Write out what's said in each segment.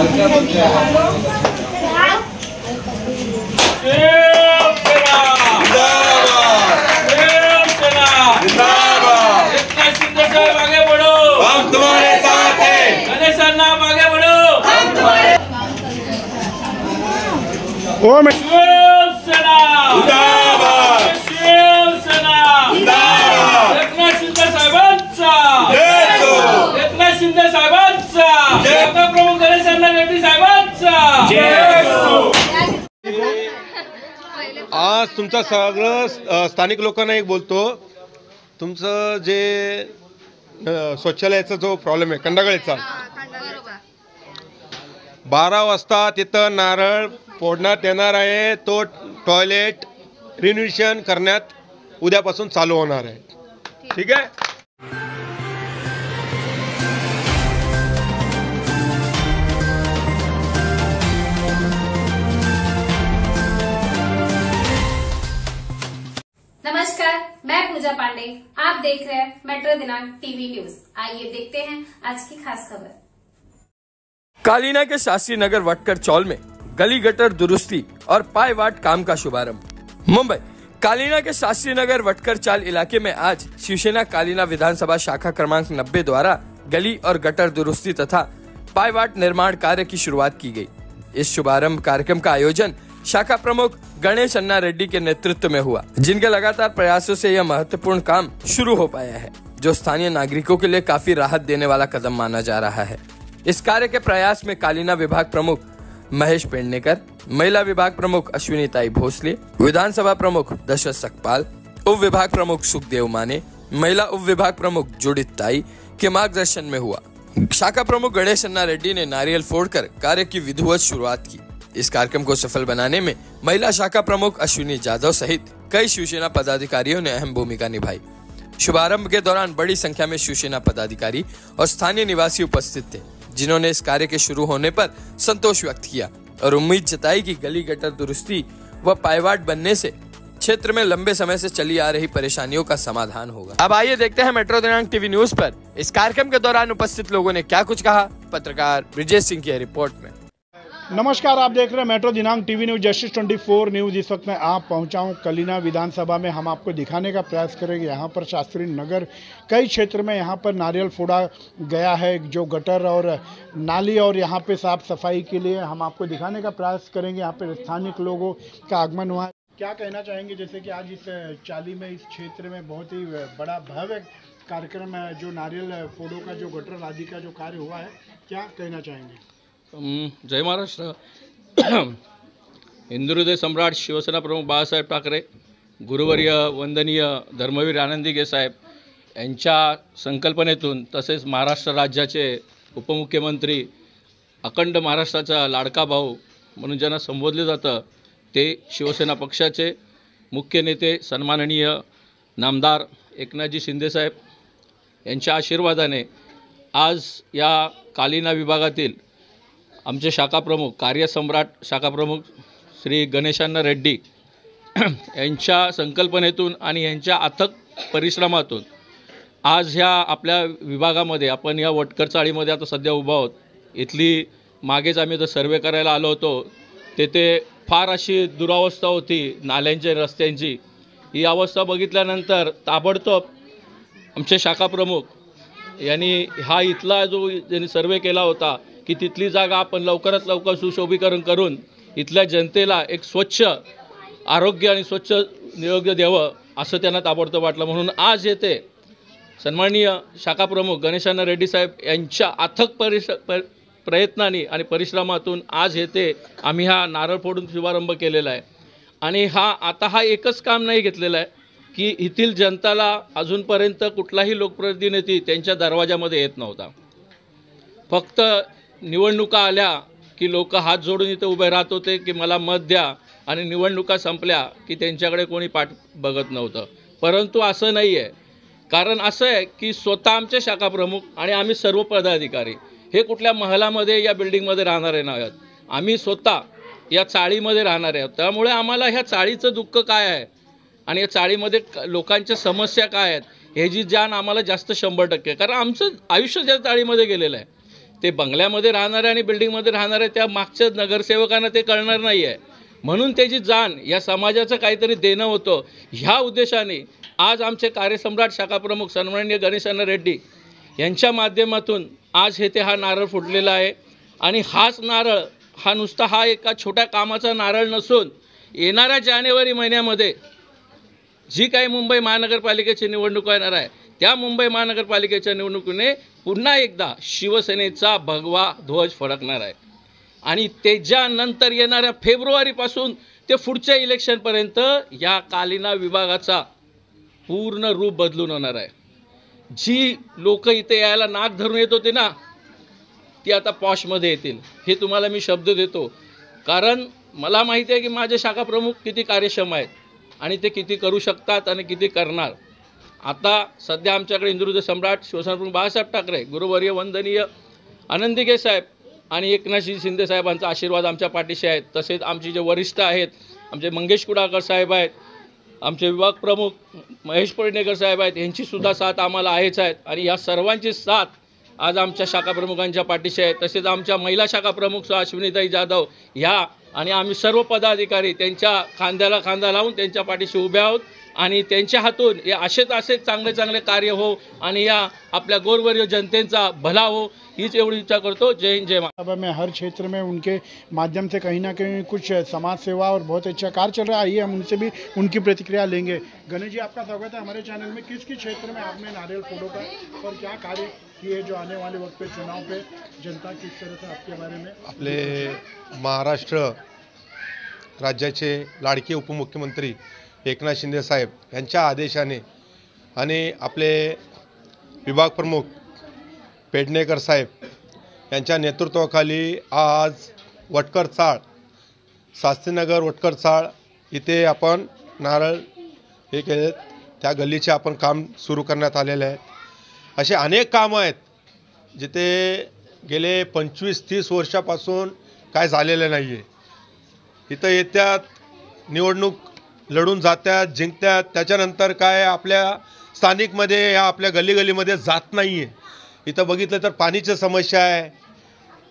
आगे बढ़ो, हम तुम्हारे साथ हैं। गणेश अन्ना आगे बढ़ो, हम तुम्हारे। ओम शिवसेना जिंदाबाद, शिवसेना जिंदाबाद। एकनाथ शिंदे साहेबांचा जय हो, एकनाथ शिंदे साहेबांचा जय हो, प्रमुख गणेश अण्णा रेड्डी साहेबांचा जय हो। आज तुमचा सगळं स्थानिक लोकांना एक बोलतो, तुमचं जे शौचालयाचा जो प्रॉब्लेम आहे कंडागळेचा, 12 वाजता तिथं नारळ फोडण्यात येणार आहे। तो टॉयलेट रिनोव्हेशन करण्यात उद्यापासून चालू होणार आहे। ठीक आहे। नमस्कार, मैं पूजा पांडे। आप देख रहे हैं मेट्रो दिनांक टीवी न्यूज। आइए देखते हैं आज की खास खबर। कालीना के शास्त्री नगर वटकर चौल में गली गटर दुरुस्ती और पायवाट काम का शुभारंभ। मुंबई कालीना के शास्त्री नगर वटकर चाल इलाके में आज शिवसेना कालीना विधानसभा शाखा क्रमांक 90 द्वारा गली और गटर दुरुस्ती तथा पायवाट निर्माण कार्य की शुरुआत की गई। इस शुभारंभ कार्यक्रम का आयोजन शाखा प्रमुख गणेश अन्ना रेड्डी के नेतृत्व में हुआ, जिनके लगातार प्रयासों से यह महत्वपूर्ण काम शुरू हो पाया है, जो स्थानीय नागरिकों के लिए काफी राहत देने वाला कदम माना जा रहा है। इस कार्य के प्रयास में कालीना विभाग प्रमुख महेश पेडनेकर, महिला विभाग प्रमुख अश्विनीताई भोसले, विधानसभा प्रमुख दशरथ सकपाल, उप विभाग प्रमुख सुखदेव माने, महिला उप विभाग प्रमुख जुडित ताई के मार्गदर्शन में हुआ। शाखा प्रमुख गणेश अन्ना रेड्डी ने नारियल फोड़कर कार्य की विधिवत शुरुआत की। इस कार्यक्रम को सफल बनाने में महिला शाखा प्रमुख अश्विनी जाधव सहित कई शिवसेना पदाधिकारियों ने अहम भूमिका निभाई। शुभारंभ के दौरान बड़ी संख्या में शिवसेना पदाधिकारी और स्थानीय निवासी उपस्थित थे, जिन्होंने इस कार्य के शुरू होने पर संतोष व्यक्त किया और उम्मीद जताई कि गली गटर दुरुस्ती व पायवाट बनने से क्षेत्र में लंबे समय से चली आ रही परेशानियों का समाधान होगा। अब आइए देखते हैं मेट्रो दिनांक टीवी न्यूज पर इस कार्यक्रम के दौरान उपस्थित लोगों ने क्या कुछ कहा। पत्रकार ब्रिजेश सिंह की रिपोर्ट में। नमस्कार, आप देख रहे हैं मेट्रो दिनांक टीवी न्यूज जस्टिस 24 न्यूज। इस वक्त मैं आप पहुंचा हूं कलीना विधानसभा में। हम आपको दिखाने का प्रयास करेंगे यहाँ पर शास्त्री नगर कई क्षेत्र में यहाँ पर नारियल फोड़ा गया है, जो गटर और नाली और यहाँ पे साफ सफाई के लिए हम आपको दिखाने का प्रयास करेंगे। यहाँ पर स्थानिक लोगों का आगमन हुआ है। क्या कहना चाहेंगे, जैसे कि आज इस चाली में इस क्षेत्र में बहुत ही बड़ा भव्य कार्यक्रम है, जो नारियल फोड़ों का जो गटर आदि का जो कार्य हुआ है, क्या कहना चाहेंगे? जय महाराष्ट्र। हिंदू हृदय सम्राट शिवसेना प्रमुख बाळासाहेब ठाकरे, गुरुवर्य वंदनीय धर्मवीर आनंदी साहेब यांच्या संकल्पनेतून, तसेच महाराष्ट्र राज्याचे उपमुख्यमंत्री, अखंड महाराष्ट्राचा लाडका भाऊ म्हणून ज्यांना संबोधले जातं, ते शिवसेना पक्षाचे मुख्य नेते सन्माननीय नामदार एकनाथजी शिंदेसाहेब यांच्या आशीर्वादाने आज या कालीना विभागातील आमचे शाखा प्रमुख, कार्यसम्राट शाखा प्रमुख श्री गणेश अण्णा रेड्डी यांच्या संकल्पनेतून आणि यांच्या अथक परिश्रमातून आज ह्या आपल्या विभागामध्ये, आपण या वटकर चाळीमध्ये आता सध्या उभा आहोत, इथली मागेच आम्ही तर सर्वे करायला आलो होतो, तेथे फार अशी दुरावस्था होती नाल्यांची, रस्त्यांची। ही अवस्था बघितल्यानंतर ताबडतोब आमचे शाखा प्रमुख यांनी हा इथला जो ज्यांनी सर्वे केला होता की तिथली जागा आपण लवकरात लवकर सुशोभीकरण करून इथल्या जनतेला एक स्वच्छ आरोग्य आणि स्वच्छ निरोग्य द्यावं असं त्यांना ताबडतोब वाटलं। म्हणून आज येथे सन्माननीय शाखा प्रमुख गणेश अण्णा रेड्डी साहेब यांच्या अथक प्रयत्नांनी आणि परिश्रमातून आज येथे आम्ही हा नारळ फोडून शुभारंभ केलेला आहे। आणि आता हा एकच काम नाही घेतलेला आहे की येथील जनताला अजूनपर्यंत कुठलाही लोकप्रतिनिधी त्यांच्या दरवाजामध्ये येत नव्हता। फक्त निवडणुका आल्या की लोक हात जोडून इथे उभे राहत होते की मला मत द्या, आणि निवडणुका संपल्या की त्यांच्याकडे कोणी पाठ बघत नव्हतं। परंतु असं नाही आहे, कारण असं आहे की स्वतः आमचे शाखा प्रमुख आणि आम्ही सर्व पदाधिकारी हे कुठल्या महलामध्ये या बिल्डिंगमध्ये राहणारे नाही आहोत, आम्ही स्वतः या चाळीमध्ये राहणारे आहोत। त्यामुळे आम्हाला ह्या चाळीचं दुःख काय आहे आणि या चाळीमध्ये लोकांच्या समस्या काय आहेत ह्याची जाण आम्हाला जास्त 100%, कारण आमचं आयुष्य ज्या चाळीमध्ये गेलेलं आहे ते बंगल्यामध्ये राहणारे आणि बिल्डिंगमध्ये राहणारे त्या मागच्या नगरसेवकांना ते कळणार नाही आहे. म्हणून त्याची जाण या समाजाचं काहीतरी देणं होतं. ह्या उद्देशाने आज आमचे कार्यसम्राट शाखाप्रमुख सन्माननीय गणेशअण्णा रेड्डी यांच्या माध्यमातून आज हा नारळ फुटलेला आहे. आणि हाच नारळ हा नुसता हा एका छोट्या कामाचा नारळ नसून येणाऱ्या जानेवारी महिन्यामध्ये जी काही मुंबई महानगरपालिकेची निवडणूक येणार आहे त्या मुंबई महानगरपालिकेच्या निवडणुकीने पुन्हा एकदा शिवसेनेचा भगवा ध्वज फडकणार आहे. आणि त्याच्यानंतर येणाऱ्या फेब्रुवारीपासून ते पुढच्या इलेक्शनपर्यंत या कालिना विभागाचा पूर्ण रूप बदलून होणार आहे. जी लोक इथे यायला नाक धरून येत होते ना ती आता पॉशमध्ये येतील, हे तुम्हाला मी शब्द देतो. कारण मला माहिती आहे की माझे शाखा प्रमुख किती कार्यक्षम आहेत आणि ते किती करू शकतात आणि किती करणार. आता सध्या आमच्याकडे हिंदुहृदय सम्राट शिवसेनाप्रमुख बाळासाहेब ठाकरे, गुरुवर्य वंदनीय आनंदीगे साहेब आणि एकनाथजी शिंदे साहेबांचा आशीर्वाद आमच्या पाठीशी आहेत. तसेच आमचे जे वरिष्ठ आहेत, आमचे मंगेश कुडाळकर साहेब आहेत, आमचे विभाग प्रमुख महेश पडणेकर साहेब आहेत, यांचीसुद्धा साथ आम्हाला आहेच आहेत. आणि या सर्वांची साथ आज आमच्या शाखा प्रमुखांच्या पाठीशी आहे. तसेच आमच्या महिला शाखा प्रमुख अश्विनीताई जाधव ह्या आणि आम्ही सर्व पदाधिकारी त्यांच्या खांद्याला खांदा लावून त्यांच्या पाठीशी उभे आहोत. आणि त्यांच्या हातून हे असेच चांगले चांगले कार्य हो आणि या आपल्या गोरगरीब जनतेचा भला हो हीच एवढी इच्छा करतो. जय हिंद जय महाराष्ट्र. में हर क्षेत्र में उनके माध्यम से कहीं ना कहीं कुछ समाज सेवा और बहुत अच्छा कार्य चल रहा है. आइए हम उनसे भी उनकी प्रतिक्रिया लेंगे. गणेश जी, आपका स्वागत है हमारे चैनल में. किस क्षेत्र में आपने नारियल फोड़ों का और क्या कार्य किए जो आने वाले वक्त पे चुनाव पे जनता किस तरह से आपके बारे में. आपले महाराष्ट्र राज्याचे लाडके उपमुख्यमंत्री एकनाथ शिंदे साहेब यांच्या आदेशाने आणि आपले विभाग प्रमुख पेडणेकर साहेब यांच्या नेतृत्वाखाली आज वटकर चाळ, शास्त्रीनगर वटकर चाळ इथे आपण नारळ हे केले. त्या गल्लीचे आपण काम सुरू करण्यात आलेले आहेत. असे अनेक कामं आहेत जिथे गेले 25-30 वर्षापासून काय झालेलं नाही आहे. इथं येत्यात, निवडणूक लढून जात्यात, जिंकत्यात, त्याच्यानंतर काय आपल्या स्थानिकमध्ये या आपल्या गल्लीमध्ये जात नाही आहे. इथं बघितलं तर पाणीची समस्या आहे,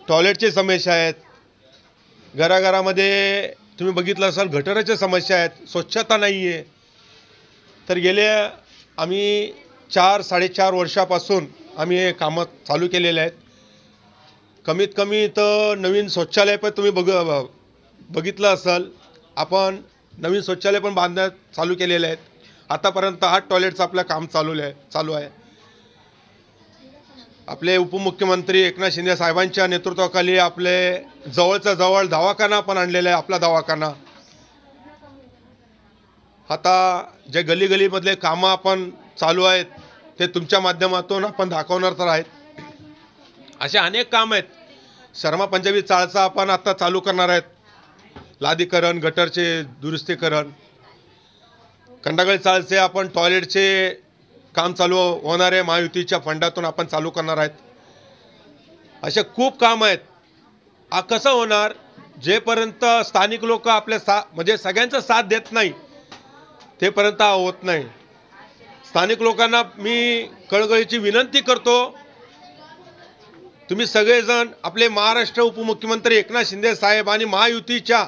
टॉयलेटची समस्या आहेत, घराघरामध्ये तुम्ही बघितलं असाल गटाराच्या समस्या आहेत, स्वच्छता नाही आहे. तर गेल्या आम्ही 4-4.5 वर्षापासून आम्ही हे कामं चालू केलेले आहेत. कमीत कमी इथं नवीन शौचालय पण तुम्ही बघितलं असाल, आपण नवीन शौचालय पण बांधण्यात चालू केलेले आहेत. आतापर्यंत 8 टॉयलेटचं आपलं काम चालू आहे. आपले उपमुख्यमंत्री एकनाथ शिंदे साहेबांच्या नेतृत्वाखाली आपले जवळचा जवळ दवाखाना पण आणलेला आहे. आपला दवाखाना आता जे गल्लीमधले कामं आपण चालू आहेत ते तुमच्या माध्यमातून आपण दाखवणार तर आहेत. असे अनेक काम आहेत. शर्मा पंजाबी चाळचा आपण आता चालू करणार आहेत. लादीकरण, गटरचे दुरुस्तीकरण, कंडागळ चाळचे आपण टॉयलेटचे काम चालू होणार आहे. महायुतीच्या फंडातून आपण चालू करणार आहेत. असे खूप काम आहेत. कसं होणार, जेपर्यंत स्थानिक लोक आपल्या म्हणजे सगळ्यांचा साथ देत नाही तेपर्यंत होत नाही. स्थानिक लोकांना मी कळकळीची विनंती करतो, तुम्ही सगळेजण आपले महाराष्ट्र उपमुख्यमंत्री एकनाथ शिंदे साहेब आणि महायुतीच्या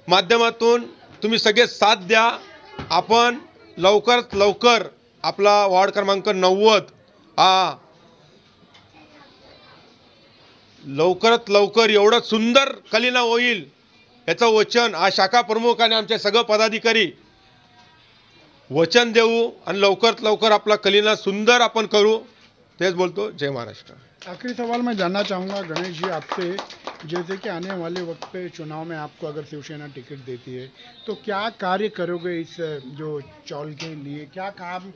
माध्यमातून तुम्ही सगळे साथ द्या. आपण लवकरात लवकर आपला वार्ड क्रमांक 90 हा लवकरात लवकर एवढं सुंदर कलिना होईल याचं वचन आज शाखा प्रमुख आणि आमचे सगळे पदाधिकारी वचन देऊ आणि लवकरात लवकर आपला कलिना सुंदर आपण करू. तेच बोलतो. जय महाराष्ट्र. आखिरी सवाल मैं जानना चाहूँगा गणेश जी आपसे, जैसे कि आने वाले वक्त पे चुनाव में आपको अगर शिवसेना टिकट देती है तो क्या कार्य करोगे इस जो चौल के लिए, क्या काम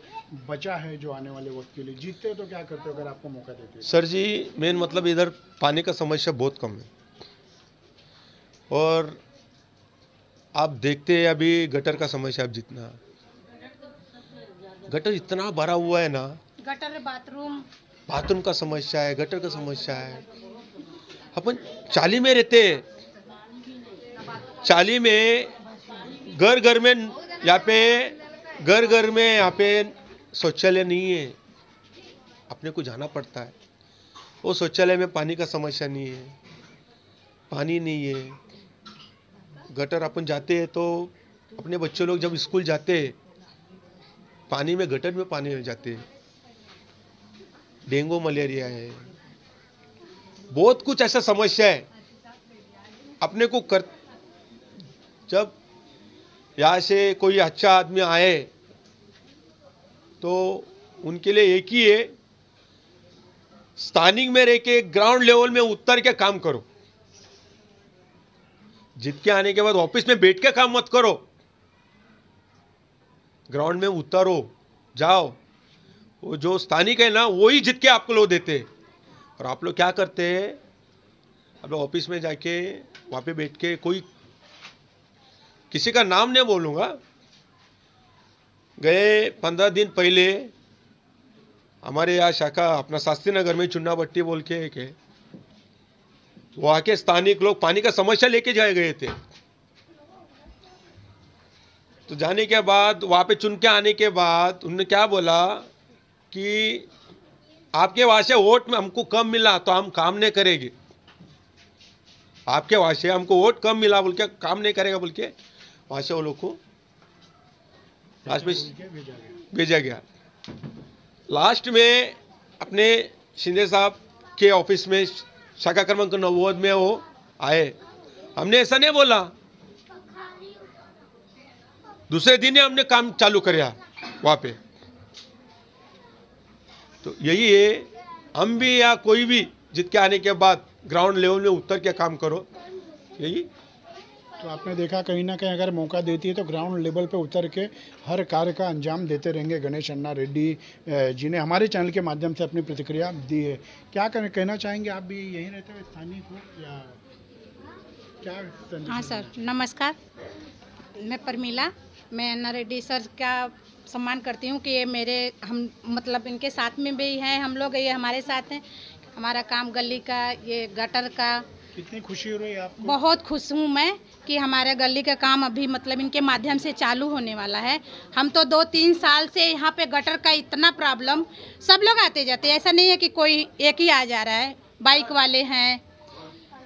बचा है जो आने वाले वक्त के लिए, जीतते हो तो क्या करते हो अगर आपको मौका देते हैं. सर जी, मेन मतलब इधर पानी का समस्या बहुत कम है और आप देखते हैं अभी गटर का समस्या, आप जितना गटर इतना भरा हुआ है ना, गटर बाथरूम का समस्या है, गटर का समस्या है. अपन चाली में रहते हैं, चाली में घर में यहाँ पे शौचालय नहीं है, अपने को जाना पड़ता है. वो शौचालय में पानी का समस्या नहीं है, पानी नहीं है। गटर अपन जाते हैं तो अपने बच्चे लोग जब स्कूल जाते हैं पानी में, गटर में पानी में जाते हैं। डेंगू मलेरिया है, बहुत कुछ ऐसा समस्या है अपने को कर। जब यहाँ से कोई अच्छा आदमी आए तो उनके लिए एक ही है, स्थानिक में रह के ग्राउंड लेवल में उतर के काम करो। जीत के आने के बाद ऑफिस में बैठ के काम मत करो, ग्राउंड में उतरो, जाओ। वो जो स्थानिक है ना वही जीत के आपको लोग देते हैं। और आप लोग क्या करते हैं, आप लोग ऑफिस में जाके वहाँ पे बैठ के, कोई किसी का नाम नहीं बोलूँगा, गए 15 दिन पहले हमारे यहाँ शाखा अपना शास्त्री नगर में चुन्ना भट्टी बोल के एक है, वहाँ के स्थानिक लोग पानी का समस्या लेके जाए गए थे। तो जाने के बाद वहाँ पे चुन के आने के बाद उन्होंने क्या बोला कि आपके वहाँ से वोट में हमको कम मिला तो हम काम नहीं करेंगे, आपके वहाँ से हमको वोट कम मिला बोल के काम नहीं करेगा बोल के वहाँ से वो लोग को लास्ट में भेजा गया। लास्ट में अपने शिंदे साहब के ऑफिस में शाखा क्रमांक 90 में वो आए। हमने ऐसा नहीं बोला, दूसरे दिन ही हमने काम चालू किया वहाँ पे। तो यही है, हम भी या कोई भी जीत के आने के बाद ग्राउंड लेवल में उतर के काम करो, यही। तो आपने देखा कहीं ना कहीं अगर मौका देती है तो ग्राउंड लेवल पे उतर के हर कार्य का अंजाम देते रहेंगे। गणेश अन्ना रेड्डी जी ने हमारे चैनल के माध्यम से अपनी प्रतिक्रिया दी है। क्या कहना चाहेंगे, आप भी यहीं रहते हुए स्थानीय हो या क्या? हाँ सर, नमस्कार, मैं परमीला। मैं अन्ना रेड्डी सर का सम्मान करती हूँ कि ये मेरे हम मतलब इनके साथ में भी हैं हम लोग, ये हमारे साथ हैं। हमारा काम गली का, ये गटर का, कितनी खुशी हो रही है आपको? बहुत खुश हूँ मैं कि हमारे गली का काम अभी मतलब इनके माध्यम से चालू होने वाला है। हम तो 2-3 साल से यहाँ पे गटर का इतना प्रॉब्लम, सब लोग आते जाते, ऐसा नहीं है कि कोई एक ही आ जा रहा है, बाइक वाले हैं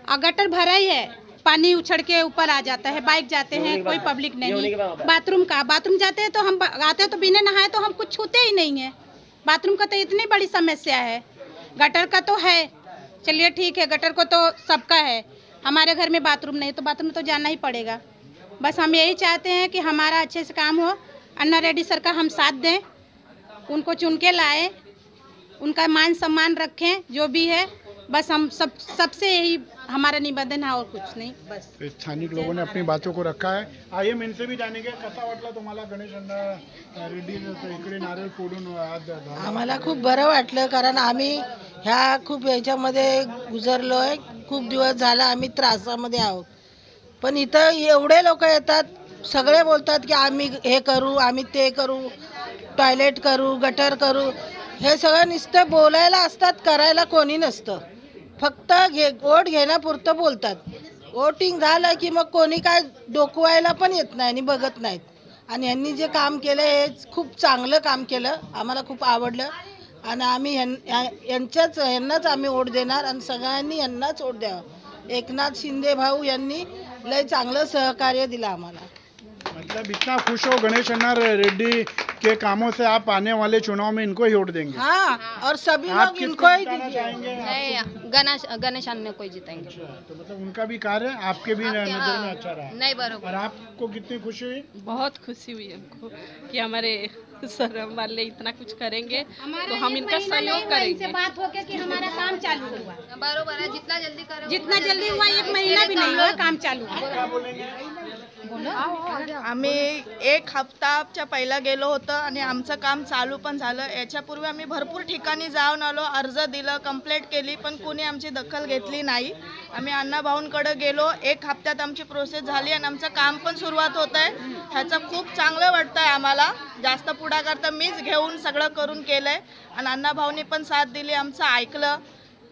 और गटर भरा ही है, पानी उछड़ के ऊपर आ जाता है, बाइक जाते हैं, कोई पब्लिक नहीं। बाथरूम जाते हैं तो हम आते हैं तो बिना नहाए तो हम कुछ छूते ही नहीं है। बाथरूम का तो इतनी बड़ी समस्या है, गटर का तो है, चलिए ठीक है, गटर को तो सबका है, हमारे घर में बाथरूम नहीं तो बाथरूम तो जाना ही पड़ेगा। बस हम यही चाहते हैं कि हमारा अच्छे से काम हो, अन्ना रेड्डी सर का हम साथ दें, उनको चुन के लाए, उनका मान सम्मान रखें, जो भी है। बस हम सबसे यही हमारा निवेदन है और कुछ नहीं। बस स्थानिक लोगों ने अपनी बातों को रखा है। आइए मैं इनसे भी जानेंगे, कसा वाटला तुम्हाला गणेश अन्ना रेड्डी इकडे नारळ फोडून आज? आम्हाला खूप बरं वाटलं, कारण आम्ही ह्या खूप याच्यामध्ये गुजरलो आहे, खूप दिवस झाला आम्ही त्रासामध्ये आहोत। पण इथं एवढे लोक येतात, सगळे बोलतात की आम्ही हे करू, आम्ही ते करू, टॉयलेट करू, गटर करू, हे सगळं नुसतं बोलायला असतात, करायला कोणी नसतं, फक्त वोट घेण्यापुरतं बोलतात। वोटिंग झालं की मग कोणी काय डोकवायला पण येत नाही आणि बघत नाहीत। आणि यांनी जे काम केलं हे खूप चांगलं काम केलं, आम्हाला खूप आवडलं आणि आम्ही यांनाच आम्ही वोट देणार आणि सगळ्यांनी यांनाच वोट द्यावं। एकनाथ शिंदे भाऊ यांनी लय चांगलं सहकार्य दिलं आम्हाला। मतलब इतना खुश हो गणेश अन्ना रेड्डी के कामों से, आप आने वाले चुनाव में इनको ही वोट देंगे? हाँ, और सभी आप लोग इनको ही चाहेंगे? नहीं, गणेश अन्ना को ही जिताएंगे। तो मतलब उनका भी कार्य आपके भी नजर में अच्छा रहा? नहीं, बरोबर। और आपको कितनी खुशी हुई? बहुत खुशी हुई हमको कि हमारे सर हमारे लिए इतना कुछ करेंगे, तो हम इनका सहयोग करेंगे। बात हो गया कि हमारा काम चालू हुआ, बरोबर है, जितना जल्दी करो, जितना जल्दी हुआ, 1 महीना भी नहीं हुआ, काम चालू आम्ही 1 हप्ताच्या पहिला गेलो होतो आणि आमचं काम चालू पण झालं। याच्यापूर्वी आम्ही भरपूर ठिकाणी जाऊन आलो, अर्ज दिलं, कंप्लेंट केली, पण कोणी आमची दखल घेतली नाही। आम्ही अण्णा भाऊंकडे गेलो, 1 हप्त्यात आमची प्रोसेस झाली आणि आमचं काम पण सुरुवात होत आहे। ह्याचं खूप चांगलं वाटतंय आम्हाला। जास्त पुढाकार तर मीच घेऊन सगळं करून केलंय आणि अण्णा भाऊंनी पण साथ दिली, आमचं ऐकलं।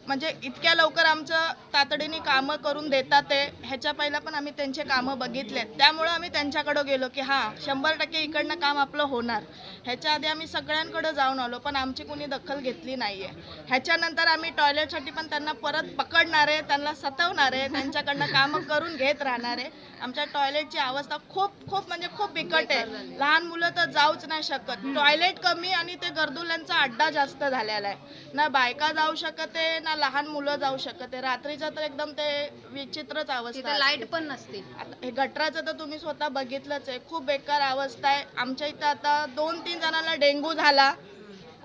म्हणजे इतक्या लवकर आमचं तातडीने कामं करून देतात ते, ह्याच्या पहिला पण आम्ही त्यांचे कामं बघितलेत. त्यामुळं आम्ही त्यांच्याकडं गेलो की हां 100% इकडनं काम आपलं होणार. ह्याच्या आधी आम्ही सगळ्यांकडं जाऊन आलो पण आमची कोणी दखल घेतली नाही आहे. ह्याच्यानंतर आम्ही टॉयलेटसाठी पण त्यांना परत पकडणार आहे, त्यांना सतवणार आहे, त्यांच्याकडनं कामं करून घेत राहणार आहे. आमच्या टॉयलेटची अवस्था खूप म्हणजे खूप बिकट आहे. लहान मुलं तर जाऊच नाही शकत. टॉयलेट कमी आणि ते गर्दुल्यांचा अड्डा जास्त झालेला आहे. ना बायका जाऊ शकत आहे ना लहान मुलं जाऊ शकत आहे. रात्रीचं तर एकदम ते विचित्रच अवस्था आहे. लाईट पण नसते. हे गटराचं तर तुम्ही स्वतः बघितलंच आहे, खूप बेकार अवस्था आहे. आमच्या इथं आता 2-3 जणांना डेंग्यू झाला.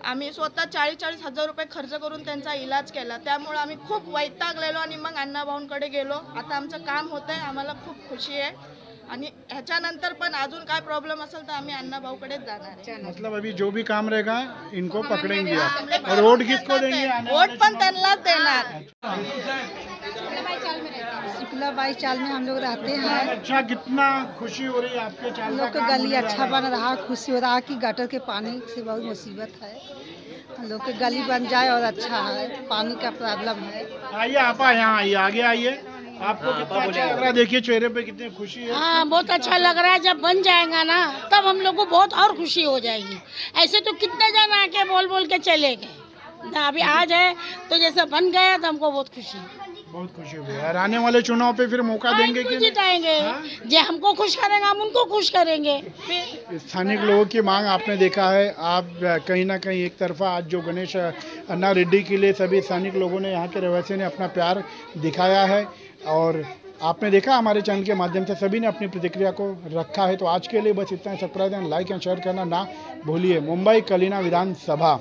आम्ही स्वतः 40-40 हजार रुपये खर्च करून त्यांचा इलाज केला. त्यामुळे आम्ही खूप वैतागलेलो आणि मग अण्णाभाऊंकडे गेलो. आता आमचं काम होतंय, आम्हाला खूप खुशी आहे आणि ह्याच्यानंतर पण अजून काय प्रॉब्लेम असेल तर आम्ही अण्णाभाऊकडेच जाणार आहे. मतलब अभी जो भी काम रहेगा इनको पकड़ेंगे आप और वोट किसको देंगे? वोट पण त्यांनाच देणार. शुक्लाबाई चाल में हम लोग रहते हैं. अच्छा, कितना खुशी हो रही है आपके चाल हम लोग का गली अच्छा बन रहा, खुशी हो रहा कि गटर के पानी से बहुत मुसीबत है. हम लोग के गली बन जाए और अच्छा है. पानी का प्रॉब्लम है. आइए आप यहाँ आइए, आगे आइए. आपको कितना अच्छा लग रहा है? देखिए चेहरे पे कितनी खुशी है. हाँ, बहुत अच्छा लग रहा है. जब बन जाएगा ना तब हम लोग को बहुत और खुशी हो जाएगी. ऐसे तो कितने जन आके बोल के चले गए. अभी आज है तो जैसे बन गया तो हमको बहुत खुशी हुई. और आने वाले चुनाव पे फिर मौका देंगे कि जिताएंगे. जो हमको खुश करेंगे हम उनको खुश करेंगे. स्थानिक लोगों की मांग आपने देखा है. आप कहीं ना कहीं एक तरफा आज जो गणेश अन्ना रेड्डी के लिए सभी स्थानिक लोगों ने, यहाँ के रहवासियों ने अपना प्यार दिखाया है और आपने देखा हमारे चैनल के माध्यम से सभी ने अपनी प्रतिक्रिया को रखा है. तो आज के लिए बस इतना. Subscribe end like end share करना ना भूलिए. मुंबई कलिना विधानसभा